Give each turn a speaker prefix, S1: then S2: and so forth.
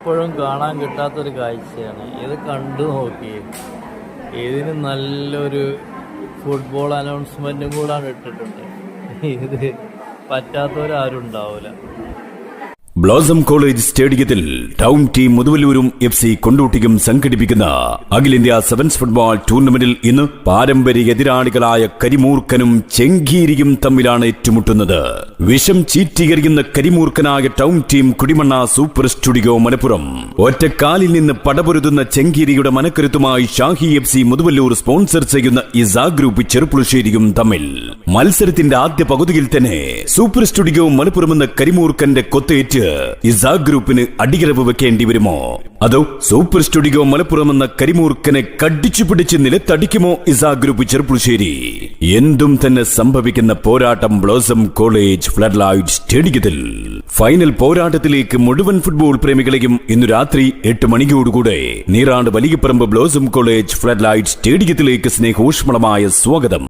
S1: എപ്പോഴും കാണാൻ കിട്ടാത്തൊരു കാഴ്ചയാണ്. ഇത് കണ്ടു നോക്കി. ഇതിന് നല്ലൊരു ഫുട്ബോൾ അനൗൺസ്മെൻറ്റും കൂടാണ് ഇട്ടിട്ടുണ്ട്. ഇത് പറ്റാത്തവരാരും ഉണ്ടാവില്ല.
S2: ബ്ലോസം കോളേജ് സ്റ്റേഡിയത്തിൽ ടൗൺ ടീം മുതുവല്ലൂരും FC കൊണ്ടോട്ടിയും സംഘടിപ്പിക്കുന്ന അഖിലേന്ത്യാ സെവൻസ് ഫുട്ബോൾ ടൂർണമെന്റിൽ ഇന്ന് പാരമ്പര്യ എതിരാളികളായ കരിമൂർക്കനും ചെങ്കീരിയും തമ്മിലാണ് ഏറ്റുമുട്ടുന്നത്. വിഷം ചീറ്റിയെറിയുന്ന കരിമൂർക്കനായ town team Kudimanna super studio Malappuram ഒറ്റക്കാലിൽ നിന്ന് പടപൊരുതുന്ന ചെങ്കീരിയുടെ മനക്കരുത്തുമായി ഷാഹി FC മുതുവല്ലൂർ സ്പോൺസർ ചെയ്യുന്ന ഇസാ ഗ്രൂപ്പ് ചെറുപ്പുളശ്ശേരിയും തമ്മിൽ. മത്സരത്തിന്റെ ആദ്യ പകുതിയിൽ തന്നെ സൂപ്പർ സ്റ്റുഡിയോ മലപ്പുറം എന്ന കരിമൂർക്കന്റെ കൊത്തേറ്റ് ഇസാ ഗ്രൂപ്പിന് അടിയറവ് വെക്കേണ്ടി വരുമോ? അതോ സൂപ്പർ സ്റ്റുഡിയോ മലപ്പുറം എന്ന കരിമൂർക്കനെ കടിച്ചു പിടിച്ച് നിലത്തടിക്കുമോ ഇസാ ഗ്രൂപ്പ് ചെറുപ്പുളശ്ശേരി? എന്തും തന്നെ സംഭവിക്കുന്ന പോരാട്ടം ബ്ലോസം കോളേജ് ഫ്ലഡ് ലൈറ്റ് സ്റ്റേഡിയത്തിൽ. ഫൈനൽ പോരാട്ടത്തിലേക്ക് മുഴുവൻ ഫുട്ബോൾ പ്രേമികളെയും ഇന്നു രാത്രി 8 മണിയോടുകൂടെ നീറാണ്ട് Valiyaparamba blossom college flood light സ്റ്റേഡിയത്തിലേക്ക് സ്നേഹോഷ്മളമായ സ്വാഗതം.